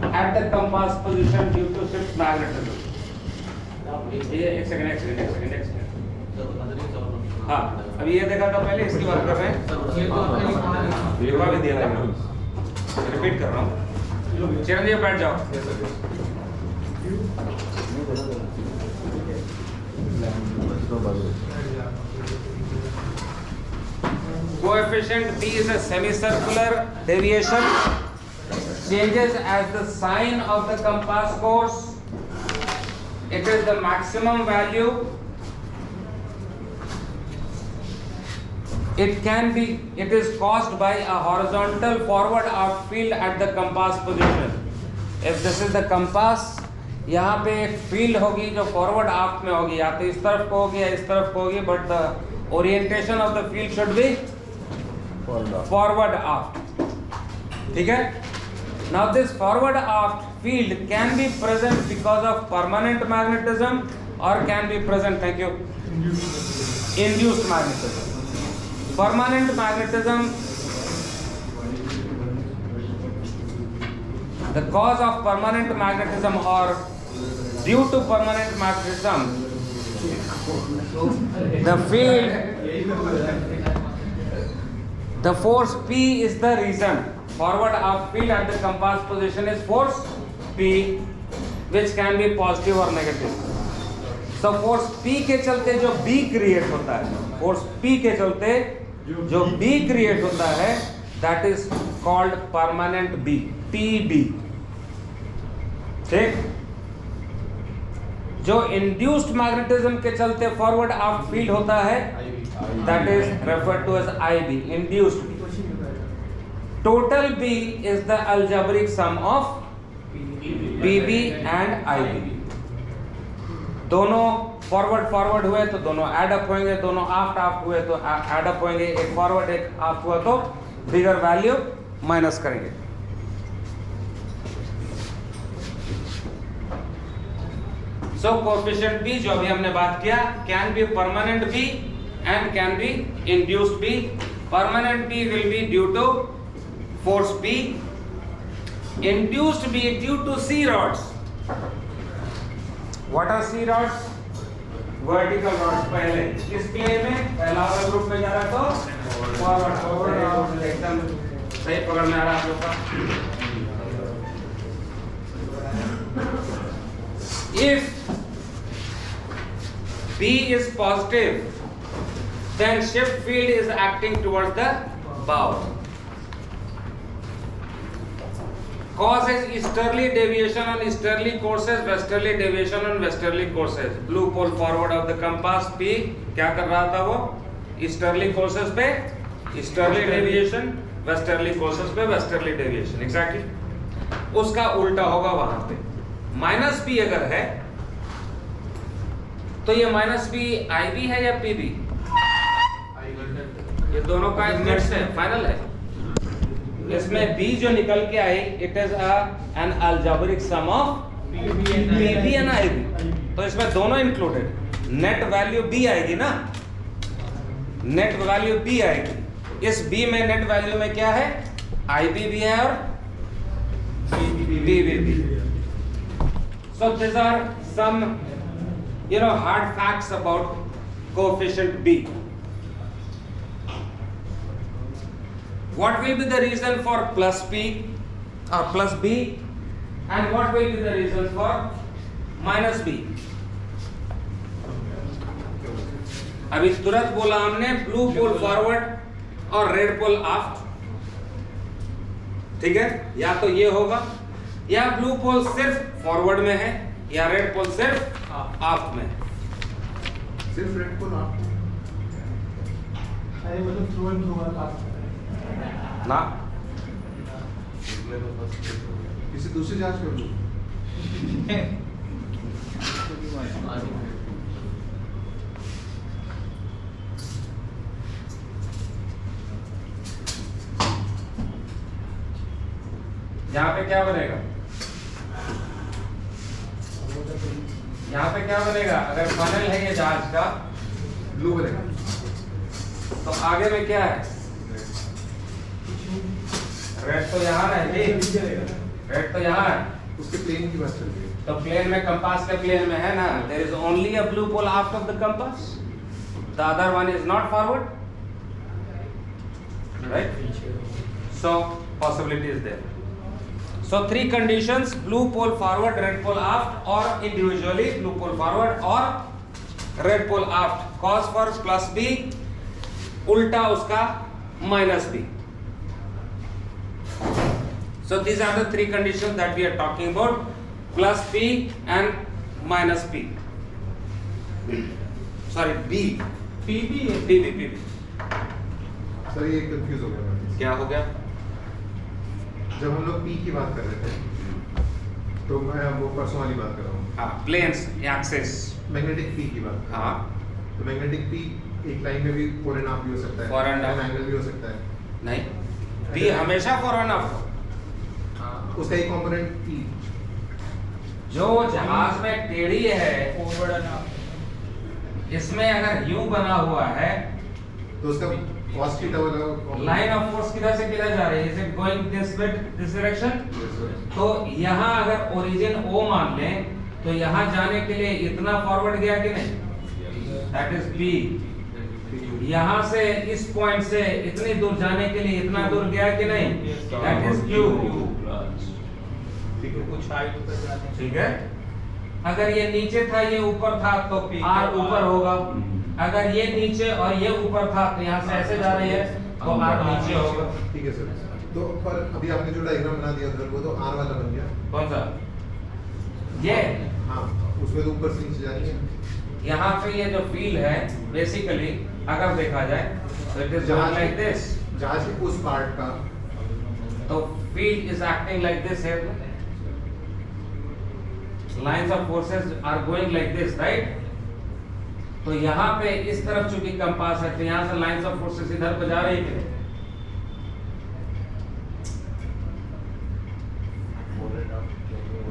at the compass position due to shift magnetism. ये एक second हाँ अभी ये देखा था पहले, इसकी बात कर रहे हैं, लिखवा भी दिया था, रिपीट कर रहा हूँ। चिरंजीव बैठ जाओ। Coefficient B is a semicircular deviation, changes as the sign of the compass course. It is the maximum value. It is caused by a horizontal forward aft field at the compass position. If this is the compass, यहाँ पे एक field होगी जो forward आफ्ट में होगी, या तो इस तरफ को होगी या इस तरफ को होगी, but the orientation of the field should be forward aft. ठीक है। Now this forward aft field can be present because of permanent magnetism or can be present, thank you, induced magnetism. Permanent magnetism, the cause of permanent magnetism or due to permanent magnetism, the field, the force P is the reason. Forward aft field at the compass position is force P, which can be positive or negative. So force P के चलते जो B create होता है, force P के चलते जो B create होता है, that is called permanent B, PB. ठीक। जो induced magnetism के चलते forward aft field होता है, that is referred to as IB, induced B. Total B is the algebraic sum of PB and IB. दोनों forward हुए तो दोनों एड अप होंगे, दोनों आफ्ट हुए तो एड अप होंगे, एक फॉरवर्ड एक आफ्ट हुआ तो बिगर वैल्यू माइनस करेंगे। सो कोएफिशिएंट B जो अभी हमने बात किया, can be permanent B and can be induced B. Permanent B will be due to force P, induced B due to C rods. What are C rods? Vertical rods. पहले इस plane में पहला वाला ग्रुप में जा रहा तो forward एकदम सही पकड़ में आ रहा है आप लोग का। If B is positive, then shift field is acting towards the bow. Causes easterly deviation on easterly courses, westerly deviation on westerly courses. Blue pole forward of the compass P क्या कर रहा था वो? Easterly courses पे easterly deviation, westerly courses पे westerly deviation. Exactly. उसका उल्टा होगा वहां पे। माइनस P अगर है तो ये माइनस P IB है या PB? ये दोनों का मिक्स है, फाइनल है। इसमें B जो निकल के आई, it is an algebraic sum of PB and IB, तो इसमें दोनों इंक्लूडेड। नेट वैल्यू B आएगी ना, नेट वैल्यू B आएगी। इस B में नेट वैल्यू में क्या है? IB भी है और PB भी। So these are some hard facts about coefficient B. What will be the reason for plus P or plus B, and what will be the reason for minus B? अभी तुरंत बोला हमने blue पोल forward और red पोल आफ्ट। ठीक है, या तो ये होगा, या ब्लू पोल सिर्फ फॉरवर्ड में है, या रेड पोल सिर्फ आफ्ट में है। सिर्फ रेड पोल आफ्ट है, मतलब थ्रू एंड थ्रू वाला ना। किसी दूसरी जांच कर लो। यहाँ पे क्या बनेगा? यहाँ पे क्या बनेगा? अगर फनल है ये जहाज का, ब्लू बनेगा। तो आगे में क्या है? रेड तो यहाँ है, रेड तो यहाँ है, उसके प्लेन की बात चल रही है। तो प्लेन में कंपास के प्लेन में है ना, there is only a blue pole out of the compass, the other one is not forward, right? So possibility is there. So three conditions: blue pole forward, red pole aft, or individually blue pole forward or red pole aft. Cos for plus B, उल्टा उसका minus B. So these are the three conditions that we are talking about: plus P and minus P. Sorry, B. PB. Sir ये confuse हो गया मैं। क्या हो गया? जब हम लोग पी की बात कर रहे थे तो मैं वो परसों वाली बात कर रहा हूँ। हाँ, planes, axis. मैग्नेटिक पी की बात। हाँ. तो मैग्नेटिक पी एक लाइन में भी 4.5 भी हो सकता है, 4.5 एंगल भी हो सकता है। नहीं, P हमेशा 4.5. उसका एक कंपोनेंट पी जो जहाज में टेढ़ी है, इसमें अगर U बना हुआ है, तो उसका cos थीटा वाला लाइन ऑफ फोर्स किधर से किधर जा रही है? Is it going this way, this direction? तो यहाँ अगर ओरिजिन O मान लें, तो यहाँ जाने के लिए इतना फॉरवर्ड गया कि नहीं? That is P. यहाँ से इस पॉइंट से इतनी दूर जाने के लिए इतना दूर गया कि नहीं? That is Q. ठीक है? अगर ये नीचे था, ये ऊपर था, तो R ऊपर होगा. अगर ये नीचे और ये ऊपर था, तो यहाँ से ऐसे जा रही है, तो R नीचे होगा. ठीक है सर। तो पर अभी आपने जो डायग्राम बना दिया उधर, वो तो R वाला बन गया। कौन सा? ये हाँ, उसमें तो ऊपर से नीचे जा रही है। यहाँ पे ये जो फील है, बेसिकली अगर देखा जाए तो इट इज लाइक दिस. जहाज के उस पार्ट का तो field is acting like this है. Lines of forces are going like this, right? तो यहाँ पे इस तरफ चूंकि कंपास है, तो यहाँ से लाइंस ऑफ फोर्सेस इधर को जा रही है कि नहीं?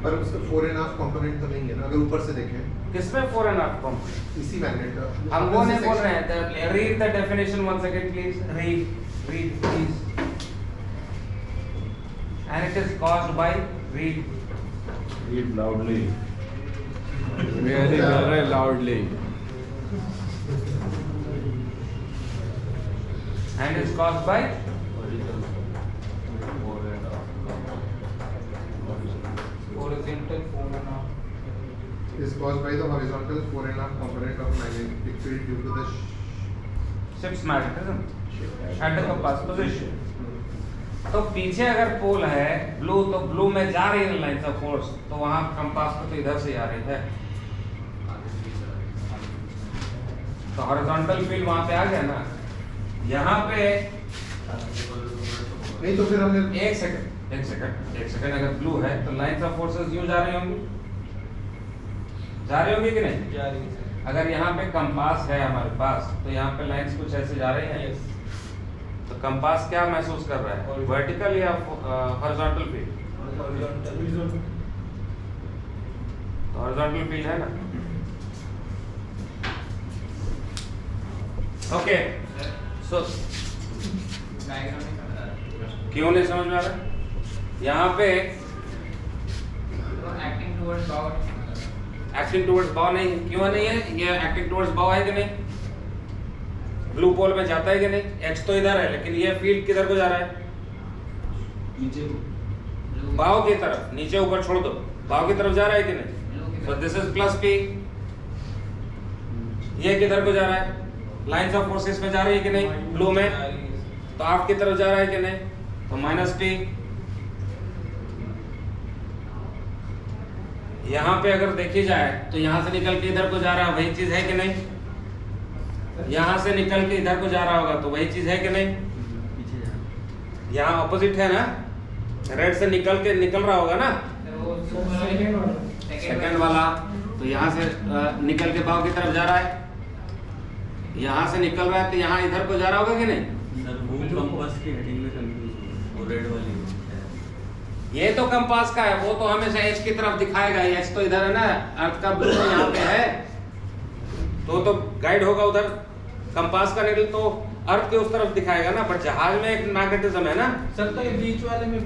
पर उसका 4.5 कंपोनेंट तो नहीं है ना, अगर ऊपर से देखें। किसमें 4.5 कंपोनेंट? इसी मैग्नेट का हम वो नहीं बोल रहे हैं. Read the definition once again please. Read please. And it is caused by, read. Read loudly. Very loudly. And it's caused by horizontal 4.5. is caused by the horizontal 4.5 component of magnetic field due to the ship's magnetism at the compass position. तो पीछे अगर पोल है blue, तो blue में जा रही है lines of force, तो वहां कंपास तो इधर से आ रही है, तो हॉरिजॉन्टल फील्ड वहां पे आ गया ना. यहाँ पे नहीं, तो फिर हमने एक सेकंड अगर ब्लू है तो लाइंस ऑफ फोर्सेस यूं जा रही होंगी कि नहीं? जा रही है. अगर यहाँ पे कंपास है हमारे पास, तो यहाँ पे लाइंस कुछ ऐसे जा रही हैं. तो कंपास क्या महसूस कर रहा है? वर्टिकल या हॉरिजॉन्टल फील्ड? तो हॉरिजॉन्टल फील्ड है ना. ओके, सो क्यों नहीं समझ में आ रहा? यहाँ पे एक्टिंग टुवर्ड्स बाव नहीं, क्यों नहीं है? ये एक्टिंग टुवर्ड्स बाव है कि नहीं? ब्लू पोल में जाता है कि नहीं? एक्स तो इधर है, लेकिन ये फील्ड किधर को जा रहा है? नीचे बाव की तरफ. नीचे ऊपर छोड़ दो, बाव की तरफ जा रहा है कि नहीं? सो दिस इज प्लस पी. ये किधर को जा रहा है? लाइंस ऑफ फोर्सेस में जा रही है कि नहीं? ब्लू में. तो आप की तरफ जा रहा है कि नहीं? तो माइनस पी. यहाँ पे अगर देखी जाए तो यहाँ से निकल के इधर को जा रहा है, वही चीज है कि नहीं? यहाँ से निकल के इधर को जा रहा होगा, तो वही चीज है कि नहीं? यहाँ ऑपोजिट है ना, रेड से निकल रहा होगा ना सेकंड वाला. तो यहाँ से निकल के बाव की तरफ जा रहा है, यहाँ से निकल रहा है, तो यहाँ इधर को जा रहा होगा कि नहीं? कंपास की हेडिंग में कंफ्यूज हो, रेड वाली ये तो कंपास का है, वो तो हमेशा एच की तरफ दिखाएगा. एच तो इधर है ना, अर्थ का ब्लू यहाँ पे है, तो गाइड होगा उधर. कंपास का निकल तो अर्थ के उस तरफ दिखाएगा ना, पर जहाज में एक मैग्नेटिज्म है ना. सर, तो ये बीच वाले में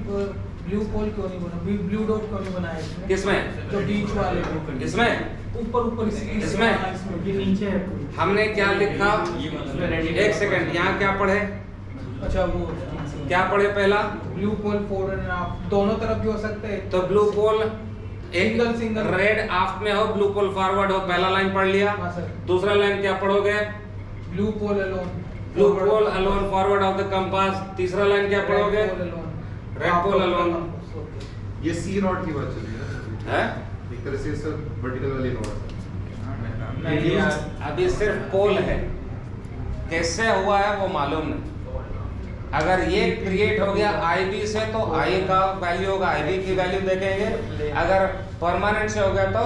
ब्लू पोल क्यों नहीं बना, ब्लू डॉट क्यों नहीं बनाया इसमें? किसमें? जो बीच वाले इसमें ऊपर इसमें? ये नीचे है। हमने क्या लिखा? एक सेकंड, यहाँ क्या पढ़े? अच्छा वो क्या पढ़े पहला? ब्लू पोल फॉरवर्ड एंड आफ्ट दोनों तरफ भी हो सकते हैं। तो ब्लू पोल Single, single. रेड आफ्ट में हो, ब्लू पोल फॉरवर्ड हो, पहला लाइन पढ़ लिया। हाँ सर। दूसरा लाइन क्या पढ़ोगे? Blue pole alone, blue pole alone forward of the compass. तीसरा लाइन क्या पढ़ोगे? Red pole alone. ये सी रॉड की बात चल रही है है? एक तरह से सर वर्टिकल वाली रॉड। नहीं यार, अभी सिर्फ पोल है, कैसे हुआ है वो मालूम नहीं। अगर ये क्रिएट हो गया IB से तो I का वैल्यू होगा, IB की वैल्यू देखेंगे। अगर परमानेंट से हो गया तो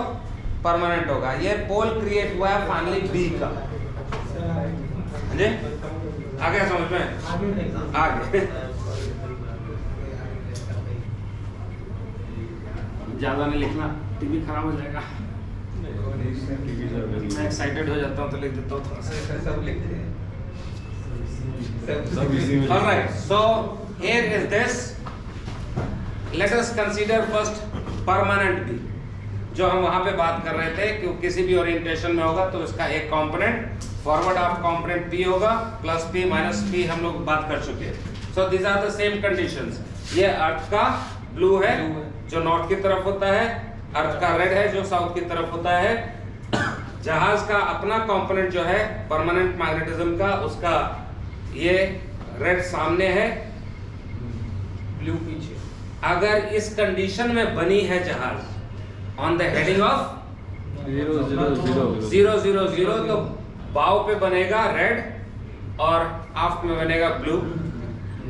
परमानेंट होगा। ये पोल क्रिएट हुआ है फाइनली B का। जी आ गया समझ में? आगे नहीं। आगे ज्यादा नहीं लिखना, टीवी खराब हो जाएगा। मैं एक्साइटेड हो जाता हूँ तो लिख देता हूँ थोड़ा सा। सब लिखते हैं। All right, so here is this. Let us consider first permanent B. जो हम वहाँ पे बात कर रहे थे कि किसी भी ओरिएंटेशन में होगा तो इसका एक component forward of component P होगा, प्लस P माइनस P हम लोग बात कर चुके हैं। So these are the same conditions. ये अर्थ का ब्लू है जो नॉर्थ की तरफ होता है, अर्थ का रेड है जो साउथ की तरफ होता है। जहाज का अपना कंपोनेंट जो है परमानेंट मैग्नेटिज्म का, उसका ये रेड सामने है, ब्लू पीछे। अगर इस कंडीशन में बनी है जहाज ऑन द हेडिंग ऑफ 000 तो बाव पे बनेगा रेड और आफ्ट में बनेगा ब्लू।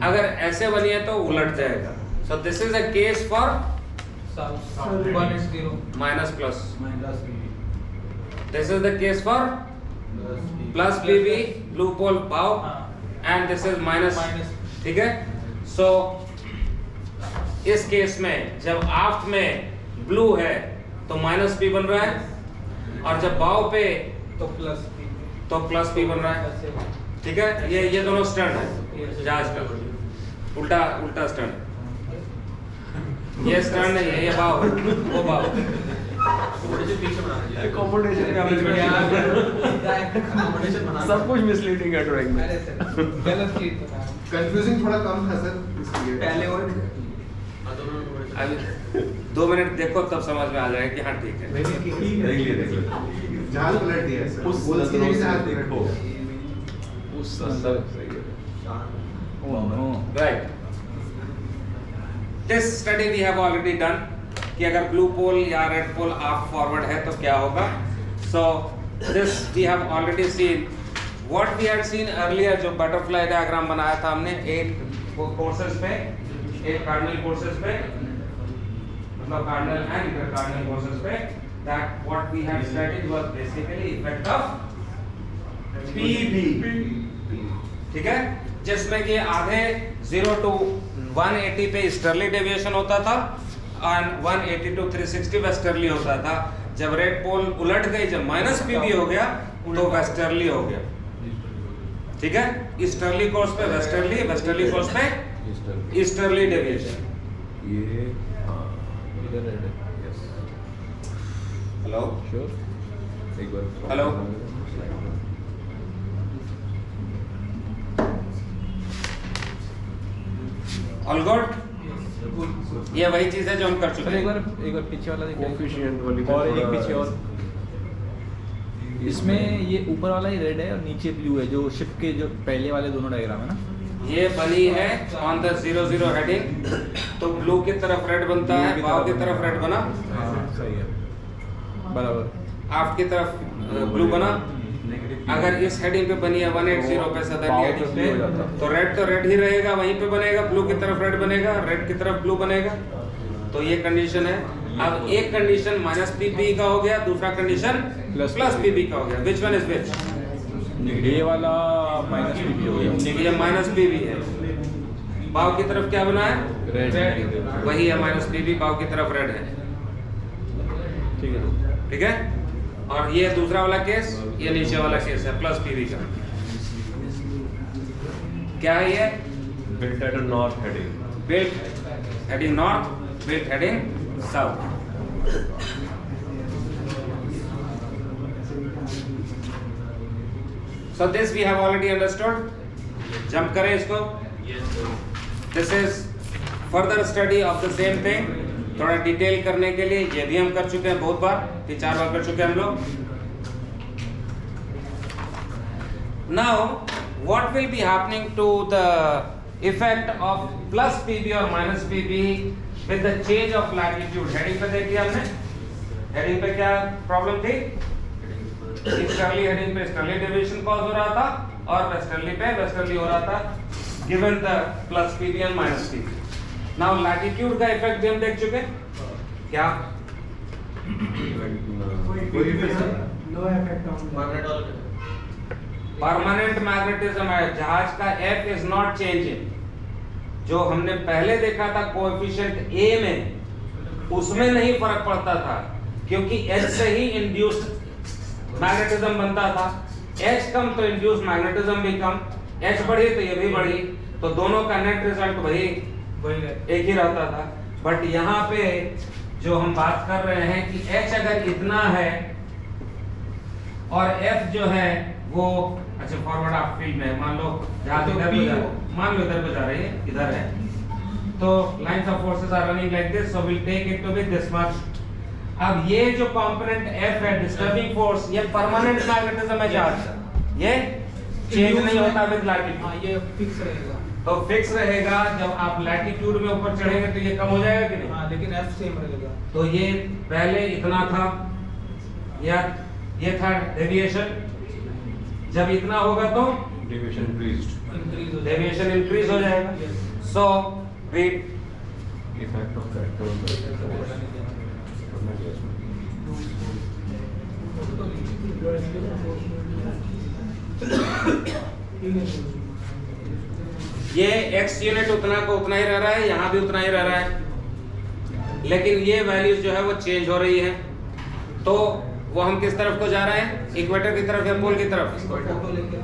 अगर ऐसे बनी है तो उलट जाएगा। So this is a case for 180 minus plus. This is the case for plus PB blue pole बाव एंड दिस इज माइनस। ठीक है, सो इस केस में जब आफ्ट में ब्लू है तो माइनस P बन रहा है और जब बाव पे तो प्लस P बन रहा है। ठीक है, ये दोनों स्टैंड है जहाज का, उल्टा उल्टा स्टैंड। ये स्टैंड नहीं है, ये बाव है, वो बाव। सब कुछ मिसलीडिंग है ड्राइंग में। अरे सर गलत चीज बता। कंफ्यूजिंग थोड़ा कम था सर इसलिए। पहले और अभी 2 मिनट देखो तब समझ में आ जाएगा कि हाँ ठीक है। देख लिए जहाज पलट दिया है सर। उस वो इसकी जगह जहाज देखो, पलट उस अंदर सही है। Oh no. Right, this study we have already done कि अगर ब्लू पोल या रेड पोल आफ्ट फॉरवर्ड है तो क्या होगा। So this we have already seen what we had seen earlier. जो बटरफ्लाई डायग्राम बनाया था हमने 8 कोर्सेज पे, 8 कार्डिनल कोर्सेज पे, मतलब cardinal and intercardinal courses पे, that what we had studied was basically effect of PB। ठीक है, जिसमें कि आधे 0 to 180 पे ईस्टर्ली डेविएशन होता था और 180 to 360 वेस्टर्ली होता था। जब रेड पोल उलट गई, जब माइनस PB हो गया तो वेस्टर्ली हो गया। ठीक है, ईस्टर्ली कोर्स पे वेस्टर्ली, वेस्टर्ली कोर्स पे ईस्टर्ली डेविएशन। ये इधर रेड है। Yes, hello sure. एक बार हेलो। All good. ये वही चीज है जो हम कर चुके एक हैं। बार पीछे वाला दिखाइए। कोफिशिएंट वाली और एक पीछे और। इसमें ये ऊपर वाला ही रेड है और नीचे ब्लू है, जो शिप के जो पहले वाले दोनों डायग्राम है ना। ये बनी है ऑन द 0 हेडिंग, तो ब्लू की तरफ रेड बनता है, बाव की तरफ रेड बना, हाँ सही है, बराबर। आफ्ट की तरफ ब्लू बना। अगर इस हेडिंग पे बनी है 180 पे सदर्न हेडिंग पे, तो रेड ही रहेगा, वहीं पे बनेगा, ब्लू की तरफ रेड बनेगा, रेड की तरफ ब्लू बनेगा। तो ये कंडीशन है। अब एक कंडीशन माइनस PB का हो गया, दूसरा कंडीशन प्लस PB का हो गया। Which one is which? ये वाला माइनस PB हो गया, ये माइनस PB है। बाव की तरफ क्या बना है? रेड। वही है माइनस PB, बाव की तरफ रेड है। ठीक है, ठीक है, और ये दूसरा वाला केस, ये नीचे वाला केस है प्लस PB का। क्या है ये? Built at a north heading. Built heading north with heading south. So this we have already understood. Jump करें इसको. This is further study of the same thing. थोड़ा डिटेल करने के लिए ये भी हम कर चुके हैं बहुत बार, 3-4 बार कर चुके हैं हम लोग. Now what will be happening to the effect of plus PB or minus PB with the change of latitude? Heading पे देखिए हमने. हेडिंग पे क्या प्रॉब्लम थी? ईस्टर्ली हेडिंग पे ईस्टर्ली डेविएशन कॉज हो रहा था और वेस्टर्ली पे वेस्टर्ली हो रहा था, given the plus PB and minus PB. Now latitude का इफेक्ट भी हम देख चुके हैं. क्या? परमानेंट मैग्नेटिज्म है. जहाज का F इज नॉट चेंजिंग. जो हमने पहले देखा था कोएफिशिएंट A में, उसमें नहीं फर्क पड़ता था क्योंकि H से ही इंड्यूस्ड मैग्नेटिज्म बनता था. H कम तो इंड्यूस्ड मैग्नेटिज्म भी कम, H बढ़ी तो ये भी बढ़ी, तो दोनों का नेट रिजल्ट वही एक ही रहता था. बट यहाँ पे जो हम बात कर रहे हैं कि H अगर इतना है और F जो है वो अच्छा फॉरवर्ड ऑफ फील्ड में, मान लो जहां इधर पे जा, मान लो इधर पे जा रही है, इधर है, तो lines of forces are running like this, so will take it to be this much. अब ये जो कंपोनेंट F है डिस्टर्बिंग फोर्स, ये परमानेंट मैग्नेटिज्म है जहाज का, ये चेंज नहीं होता विद लैटिट्यूड. हाँ, ये फिक्स रहेगा. तो फिक्स रहेगा. जब आप लैटिट्यूड में ऊपर चढ़ेंगे तो ये कम हो जाएगा कि नहीं? हाँ, लेकिन F सेम रहेगा. तो ये पहले इतना था, या ये था डेविएशन. जब इतना होगा तो डेविएशन इंक्रीज्ड, डेविएशन इंक्रीज हो जाएगा. So read effect of that. ये x यूनिट उतना को उतना ही रह रहा है, यहाँ भी उतना ही रह रहा है, लेकिन ये वैल्यूज जो है वो चेंज हो रही है. तो वो हम किस तरफ को जा रहे हैं? इक्वेटर की तरफ या पोल की तरफ?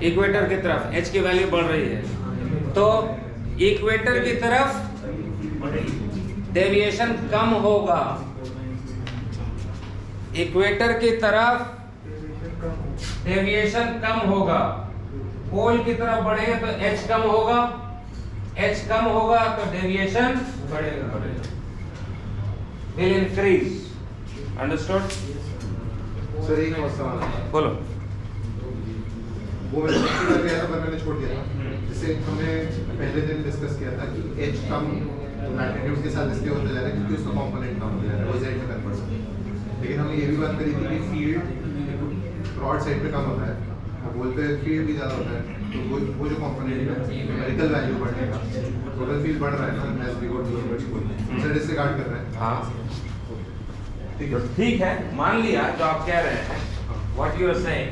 इक्वेटर की तरफ. h की वैल्यू बढ़ रही है, तो इक्वेटर की तरफ डेविएशन कम होगा. इक्वेटर की तरफ डेविएशन कम होगा. पोल की तरफ बढ़ेगा तो h कम होगा, h कम होगा तो डेविएशन बढ़ेगा, will increase. Understood? सर एक और सवाल है. बोलो. वो मैंने पिछली बार गया था पर मैंने छोड़ दिया था. जैसे हमने पहले दिन डिस्कस किया था कि H कम लैटिट्यूड के साथ इसलिए होता जा रहा है क्योंकि उसका कंपोनेंट कम हो जा रहा है, वो Z में कन्वर्ट होता है. लेकिन हमने ये भी बात करी थी कि फील्ड ब्रॉड साइड पे कम होता है, अब बोलते हैं फील्ड भी ज़्यादा होता है, तो वो जो कंपोनेंट है न्यूमेरिकल वैल्यू बढ़ेगा. टोटल फील्ड बढ़ रहा है ना as we go to the Z disregard कर रहे हैं. हाँ ठीक है, मान लिया जो आप कह रहे हैं, व्हाट यू आर सेइंग.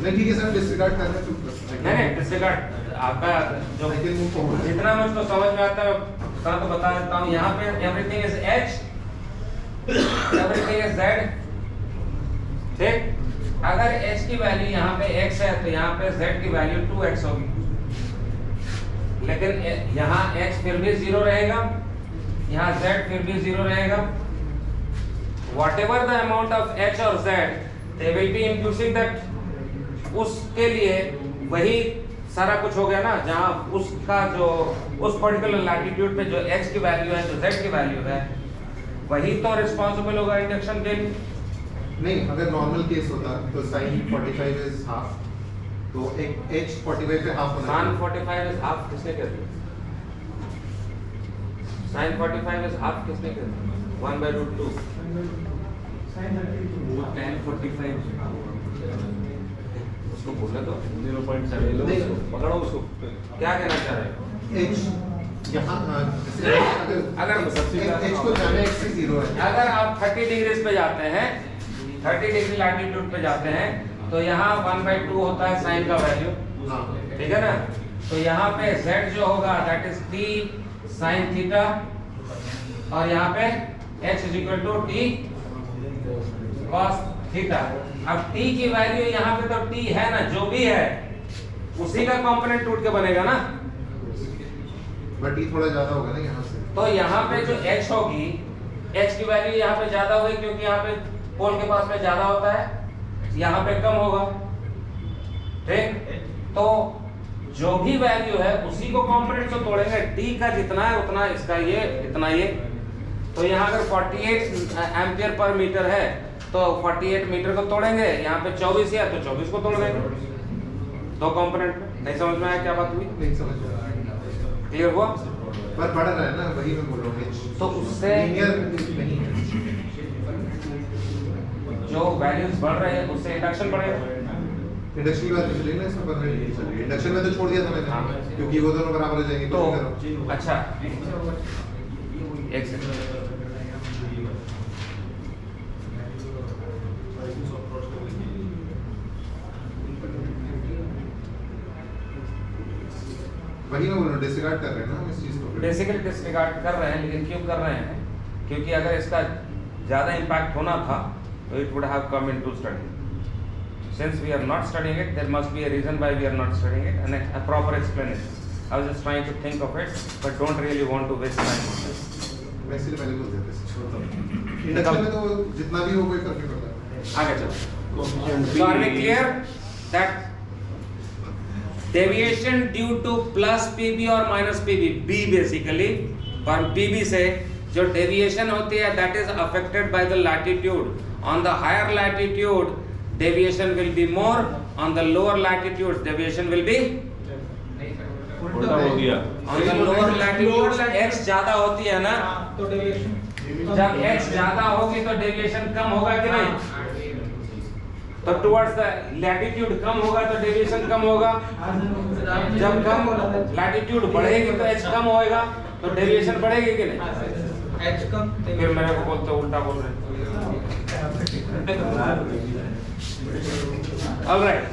नहीं ठीक है सर, डिसरिगार्ड कर रहे हैं. नहीं डिसरिगार्ड आपका जो जितना मुझको समझ में आता है उतना तो बता देता हूँ. यहाँ पे everything is H, everything is Z. ठीक. अगर H की वैल्यू यहाँ पे X है तो यहाँ पे Z की वैल्यू 2X होगी, लेकिन यहाँ X फिर भी 0 रहेगा, यहाँ Z फिर भी 0 रहेगा. Whatever the amount of H or Z, they will be inducing that. उसके लिए वही सारा कुछ हो गया ना, जहाँ उसका जो उस पर्टिकुलर लैटिट्यूड पे जो X की वैल्यू है, जो Z की वैल्यू है, वही तो रिस्पॉन्सिबल होगा इंडक्शन के लिए. नहीं, अगर नॉर्मल केस होता तो sin 45 इज हाफ, तो एक H 45 पे हाफ होना sin 45 इज हाफ किसने कह दिया? sin 45 इज हाफ किसने कह दिया? 1/√2. वो tan 45 उसको बोलने दो. 0.7 पकड़ो उसको. क्या कहना चाह रहे हो? H यहाँ अगर H को जाना X से 0 है. अगर आप 30 डिग्री पे जाते हैं, 30 डिग्री लैटिट्यूड पे जाते हैं, तो यहाँ 1/2 होता है साइन का वैल्यू. ठीक है ना? तो यहाँ पे Z जो होगा that is T sin theta, और यहाँ पे H is equal to T cos theta. अब T की वैल्यू यहाँ पे तो T है ना, जो भी है उसी का कंपोनेंट टूट के बनेगा ना. बट ये थोड़ा ज्यादा होगा ना यहाँ से। तो यहाँ पे जो h होगी, h की वैल्यू यहाँ पे ज्यादा होगी क्योंकि यहाँ पे पोल के पास में ज्यादा होता है, यहाँ पे कम होगा। ठीक, तो जो भी वैल्यू है उसी को कंपोनेंट को तोड़ेंगे। d का जितना है उतना इसका ये, इतना ये। तो यहाँ अगर 48 एम्पियर पर मीटर है तो 48 मीटर को तोड़ेंगे, यहाँ पे 24 है तो 24 को तोड़ देंगे दो कंपोनेंट में। नहीं समझ में आया क्या बात हुई? नहीं समझ में आया। क्लियर हुआ? पर बढ़ रहा है ना, वही मैं बोल रहा हूँ। तो उससे लीनियर नहीं है। जो वैल्यूज बढ़ रहे हैं उससे इंडक्शन बढ़ेगा। इंडक्शन की बात तो चली ना, इसमें परमानेंट नहीं चल रही। इंडक्शन में तो छोड़ दिया था मैंने, क्योंकि वो दोनों बराबर हो जाएंगे। तो अच्छा, एक सेकंड, वही मैं बोल रहा हूँ, डिसरिगार्ड कर रहे हैं ना हम इस चीज को। बेसिकली डिसरिगार्ड कर रहे हैं, लेकिन क्यों कर रहे हैं? क्योंकि अगर इसका ज्यादा इम्पैक्ट होना था तो it would have come into study. Since we are not studying it, there must be a reason why we are not studying it and a proper explanation. I was just trying to think of it, but don't really want to waste time on this. मैं इसलिए पहले बोल देता था, छोड़ता हूँ। Induction में तो जितना भी हो कोई फर्क नहीं पड़ता। आगे चलो। So are we clear that deviation due to plus PB or minus PB, B basically, पर PB से जो deviation होती है that is affected by the latitude. On the higher latitude, deviation will be more. On the lower latitudes, deviation will be उल्टा हो गया। on the lower latitudes. x ज्यादा होती है ना, तो डेविएशन जब x ज्यादा होगी तो डेविएशन कम होगा कि नहीं? तो टुवर्ड्स द लैटिट्यूड कम होगा तो डेविएशन कम होगा। जब कम लैटिट्यूड बढ़ेगी तो h कम होएगा तो डेविएशन बढ़ेगी कि नहीं? एच कम फिर मेरे को बोलते उल्टा बोल रहे हैं। All right.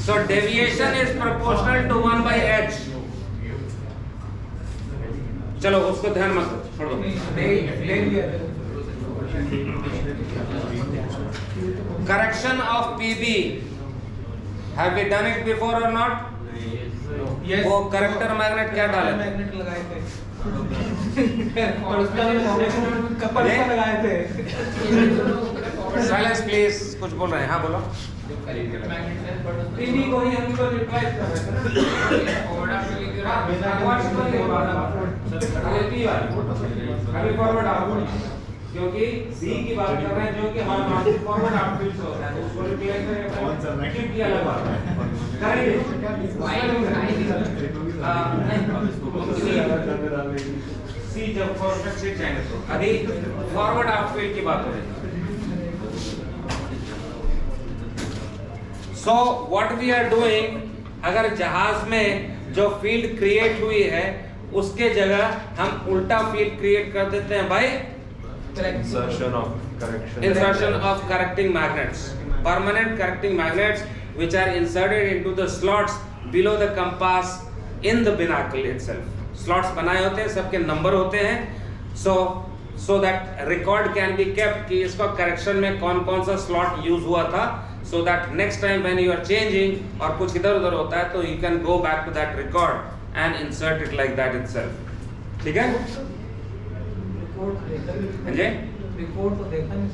So deviation is proportional to 1 by h. चलो उसको ध्यान मत दो, छोड़ दो। Correction of PB. Have we done it before or not? Yes. वो करेक्टर मैग्नेट क्या डाले? मैग्नेट लगाए थे और उसका कपल अरे? लगाए थे। साइलेंस प्लीज, कुछ बोल रहे हैं। हाँ बोलो। पीबी को ही हमको रिप्लाई कर रहे थे अभी फॉरवर्ड आप, क्योंकि सी की बात कर रहे हैं जो कि हमारे फॉरवर्ड आउटफिट से होता है, उसको रिप्लाई करेंगे क्यों किया लगा करेंगे सी जब फॉरवर्ड से जाएंगे तो अभी फॉरवर्ड आउटफिट की बात हो रही है। So what we are doing, अगर जहाज में जो फील्ड क्रिएट हुई है उसके जगह हम उल्टा फील्ड क्रिएट कर देते हैं भाई Insertion of correction. insertion of correcting magnets, permanent correcting magnets which are inserted into the slots below the compass in the binnacle itself. Slots बनाए होते हैं, सबके नंबर होते हैं, so that record can be kept कि इसका correction में कौन कौन सा slot use हुआ था, so that next time when you are changing और कुछ इधर उधर होता है तो you can go back to that record and insert it like that itself. ठीक है? जी? रिपोर्ट तो देखा नहीं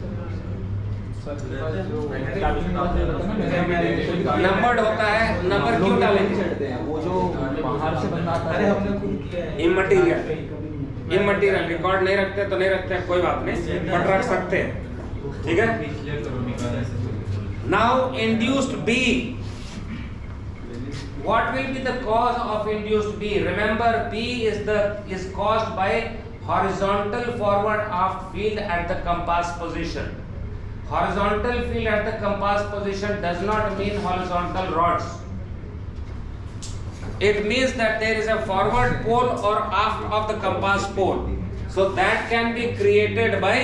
नंबर्ड होता है, नंबर क्यों डालेंगे? वो जो बाहर से बंदा आता अरे है हमने खुद किया है। इमटेरियल रिकॉर्ड नहीं रखते तो नहीं रखते, कोई बात नहीं, बट रख सकते हैं। ठीक है? Now induced B, what will be the cause of induced B? Remember, B is caused by horizontal forward aft field at the compass position. Horizontal field at the compass position does not mean horizontal rods. It means that there is a forward pole or aft of the compass pole. So that can be created by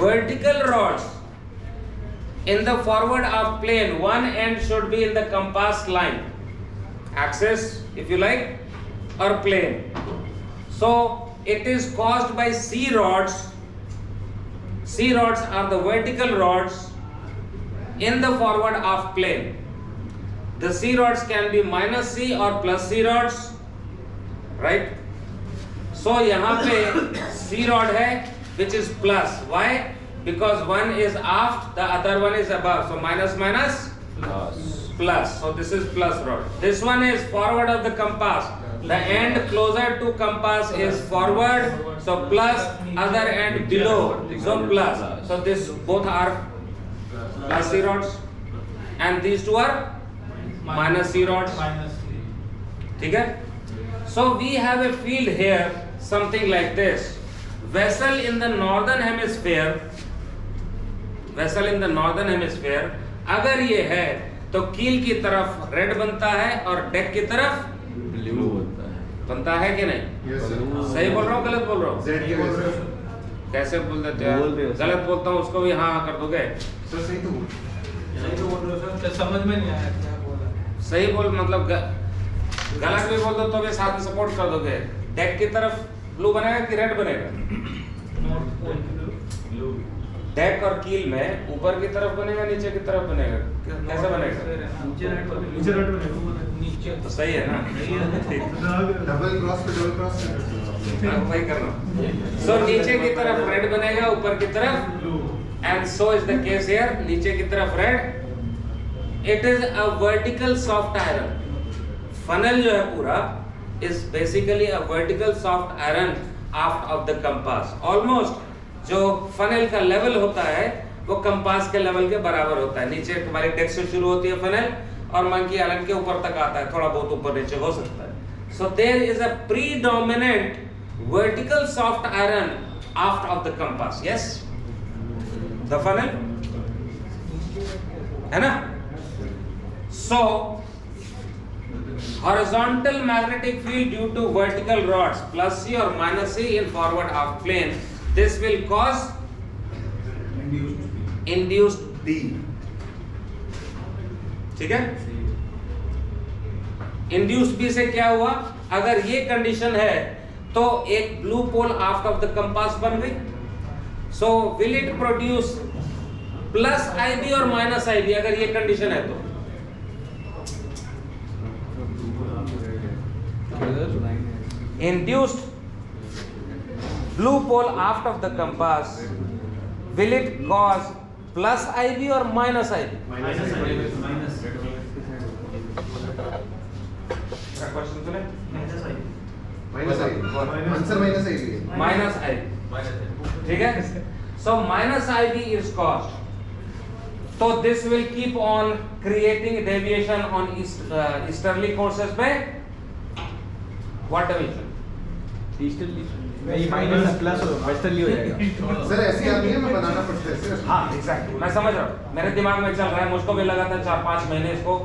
vertical rods. In the forward aft plane, one end should be in the compass line, axis if you like, or plane. So it is caused by C rods. C rods are the vertical rods in the forward aft plane. The C rods can be minus C or plus C rods, right? सो यहाँ पे C rod है which is plus. Why? Because one is aft, the other one is above. So minus minus plus. So this is plus rod. This one is forward of the compass. The end closer to compass is forward. So plus, other end below. So plus. So this both are plus C rods. And these two are minus C rods. ठीक है? So we have a field here, something like this. Vessel in the northern hemisphere. Vessel in the northern hemisphere. अगर ये है तो कील की तरफ red बनता है और डेक की तरफ ब्लू होता है। बनता है कि नहीं? Yes, sir. सही बोल रहा हूँ गलत बोल रहा हूँ? Z की वजह से। कैसे बोल देते हैं? बोल रहे हो, सर। गलत बोलता हूँ उसको भी हाँ कर दोगे? सर सही तो सही तो बोल रहे हो सर, समझ में नहीं आया क्या बोला। सही बोल मतलब गलत भी बोल दो तो भी साथ में सपोर्ट कर दोगे। डेक की तरफ ब्लू बनेगा कि रेड बनेगा? नॉर्थ पोल डेक और कील में ऊपर की तरफ बनेगा नीचे की तरफ बनेगा? कैसे बनेगा? नीचे रेड बनेगा। नीचे तो सही है ना? डबल क्रॉस पे डबल क्रॉस हाँ, वही कर रहा हूँ। सो नीचे की तरफ रेड बनेगा, ऊपर की तरफ and so is the case here. नीचे की तरफ red. It is a vertical soft iron. Funnel जो है पूरा is basically a vertical soft iron aft of the compass. Almost जो फनल का लेवल होता है वो कंपास के लेवल के बराबर होता है। नीचे हमारी डेक से शुरू होती है फनल और मंकी आइलैंड के ऊपर तक आता है, थोड़ा बहुत ऊपर नीचे हो सकता है। So there is a predominant vertical soft iron aft of the compass. Yes, the funnel है ना? सो horizontal magnetic field due to vertical rods plus C or minus C in forward aft plane, this will cause induced B. ठीक है? induced B से क्या हुआ? अगर ये condition है तो एक blue pole aft of the compass बन गई। so will it produce plus IB और minus IB अगर ये कंडीशन है तो? Induced blue pole aft of the compass, will it cause plus IB or minus IB? Question सुने? Minus I answer minus आई है Minus IB. ठीक है? So minus IB is caused. So this will keep on creating deviation on easterly courses by what dimension? Easterly नहीं, minus plus westerly हो जाएगा। Sir ऐसी आती है मैं बनाना पड़ता है सर हाँ एग्जैक्टली, मैं समझ रहा हूँ, मेरे दिमाग में चल रहा है। मुझको भी लगा था 4-5 महीने इसको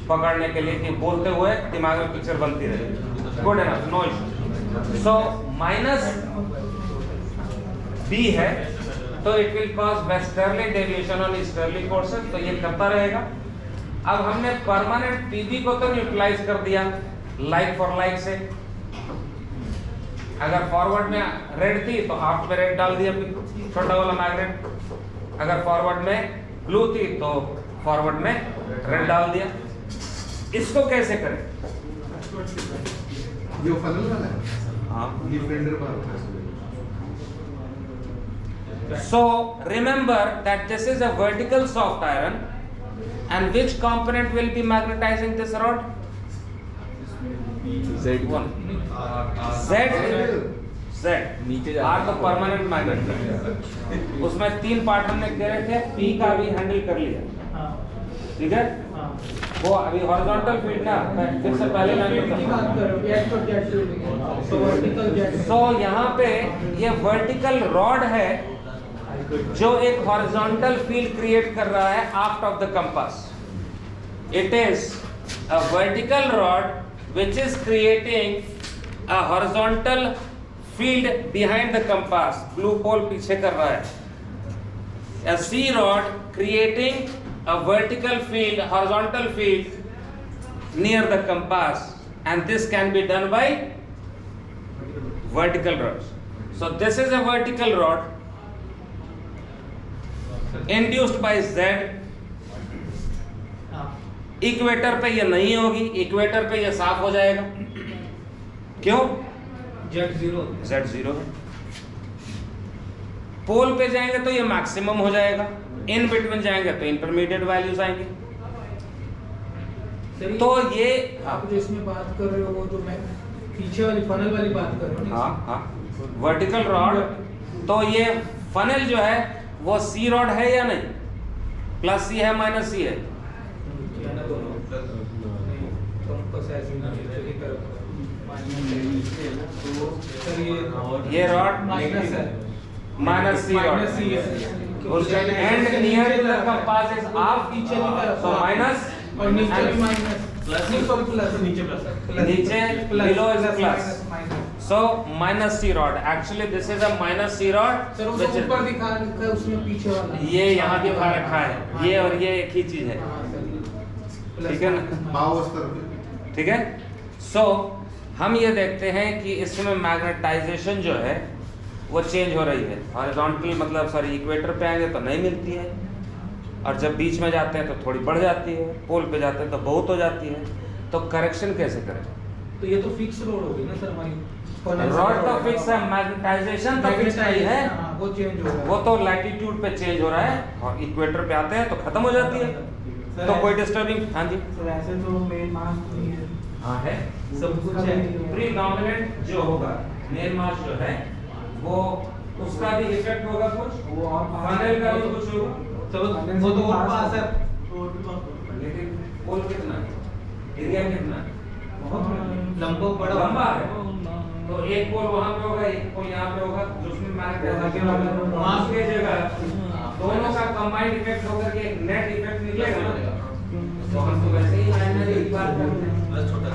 पकड़ने के लिए कि बोलते हुए दिमाग में पिक्चर बनती रहे। Good enough, no issue. So minus B है तो it will cause westerly deviation on easterly courses, तो ये करता रहेगा। अब हमने परमानेंट पीबी को तो न्यूट्रलाइज कर दिया लाइक फॉर लाइक से। अगर फॉरवर्ड में रेड थी तो आफ्ट में रेड डाल दिया छोटा वाला मैग्नेट। अगर फॉरवर्ड में ब्लू थी तो फॉरवर्ड में रेड डाल दिया। इसको कैसे करें? ये फनल वाला है हाँ, ये फेंडर वाला है। so remember that this is a vertical soft iron, and which component will be magnetizing this rod? Z1 Z नीचे जा R तो परमानेंट मैग्नेट है। उसमें 3 पार्ट हमने करे थे, P का भी हैंडल कर लिया। ठीक है? वो अभी हॉरिजॉन्टल फील्ड ना, मैं फिर से पहले तो यहाँ पे ये वर्टिकल रॉड है जो एक हॉरिजॉन्टल फील्ड क्रिएट कर रहा है aft of the compass. It is a vertical rod which is creating a horizontal field behind the compass. Blue pole पीछे कर रहा है। A C rod creating a vertical field, horizontal field near the compass, and this can be done by vertical rods. So this is a vertical rod induced by Z. Equator पे ये नहीं होगी, equator पे ये साफ हो जाएगा। क्यों? Z0 Z0 है। पोल पे जाएंगे तो ये मैक्सिमम हो जाएगा, इन बिटवीन जाएंगे तो इंटरमीडिएट वैल्यूज आएंगे। तो ये आप जो इसमें बात कर रहे हो वो जो मैं पीछे वाली फनल वाली बात कर रहा हूँ ना, हाँ वर्टिकल रॉड, तो ये फनल जो है वो सी रॉड है या नहीं, प्लस सी है माइनस सी है? या ना दोनों कंपास ऐसे ही करो तो सर ये रॉड माइनस है, minus C rod, minus C है उसका end near to the compass is off, पीछे की तरफ सो माइनस और नीचे भी माइनस प्लस नहीं सॉरी प्लस नीचे नीचे below is a plus. So minus C rod. Actually this is a minus C rod. Sir वो which is- ऊपर दिखा रखा है उसमें पीछे वाला ये यहाँ दिखा रखा है, ये और ये एक ही चीज है, हाँ, सर, ठीक है ना? भाव उस तरफ ठीक है। सो हम ये देखते हैं कि इसमें मैग्नेटाइजेशन जो है वो चेंज हो रही है। हॉरिजॉन्टल मतलब सॉरी इक्वेटर पे आएंगे तो नहीं मिलती है, और जब बीच में जाते हैं तो थोड़ी बढ़ जाती है, पोल पे जाते हैं तो बहुत हो जाती है। तो करेक्शन कैसे करें? तो ये तो फिक्स रोड हो गई ना सर हमारी रॉड तो फिक्स है, मैग्नेटाइजेशन तो फिक्स नहीं है, हाँ, वो चेंज हो रहा है वो तो लैटिट्यूड पे चेंज हो रहा है, और इक्वेटर पे आते हैं तो खत्म हो जाती है, तो कोई डिस्टर्बिंग। हाँ जी सर ऐसे तो मेन मास नहीं है, हाँ है, सब कुछ है। प्रीडोमिनेंट जो होगा मेन मास जो है वो उसका भी इफेक्ट होगा कुछ, वो और फनल का भी कुछ होगा, तो वो तो और पास है, लेकिन पोल कितना है, एरिया कितना है, लंबा बड़ा लंबा है। तो एक पोल वहाँ पे होगा, एक पोल यहाँ पे होगा, जिसमें मैग्नेटाइजेशन मास की जगह दोनों का कंबाइंड इफेक्ट होकर के एक नेट इफेक्ट निकलेगा ना। तो हम तो वैसे ही फाइनली एक बार करते हैं, बस छोटा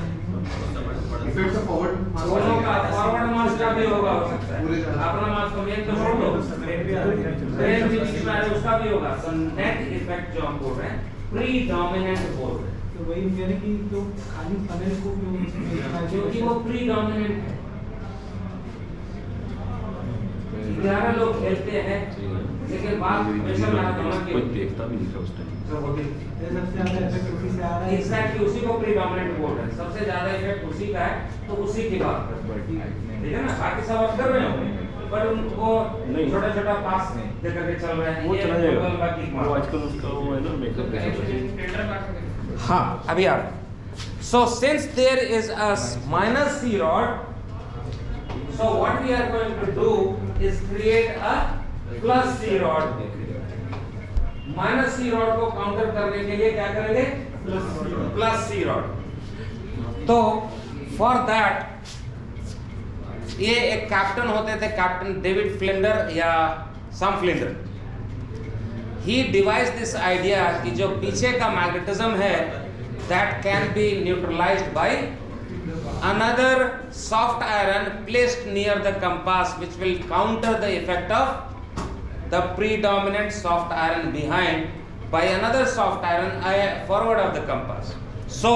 इफेक्ट ऑफ फॉरवर्ड दोनों का फॉरवर्ड मास का भी होगा, हो सकता पूरे है जाना। अपना मास तो मेन तो छोड़ दो, ट्रेन भी बीच में आ रहा है, उसका भी होगा। तो नेट इफेक्ट जो हम बोल रहे हैं प्रीडोमिनेंट बोल रहे हैं, तो वही यानी कि जो खाली फनल को क्योंकि वो प्रीडोमिनेंट है। 11 लोग खेलते हैं, लेकिन बात हमेशा मैराथन की कोई देखता भी नहीं था उस टाइम। सब होती है। सबसे ज्यादा इफेक्ट उसी से आ रहा है, एग्जैक्टली उसी को प्रीडोमिनेंट बोल रहे हैं, सबसे ज्यादा इफेक्ट उसी का है, तो उसी की बात करते हैं, ठीक है ना। बाकी सब आप कर रहे हो, पर उनको छोटा छोटा पास दे करके चल रहे हैं, वो ये चला फुटबॉल जाएगा, बाकी वो आजकल उसका वो है ना मेकअप। हाँ अभी आ रहा। So since there is a minus C rod, so what we are going to do is create a plus C rod. Minus C rod को काउंटर करने के लिए क्या करेंगे? Plus C rod. तो फॉर दैट ये एक कैप्टन होते थे, कैप्टन डेविड फ्लिंडर या सम Flinder. He devised this idea कि जो पीछे का मैग्नेटिज्म है that can be neutralized by another soft iron placed near the compass, which will counter the effect of the predominant soft iron behind by another soft iron forward of the compass. So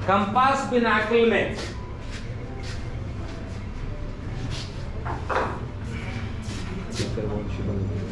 compass binnacle में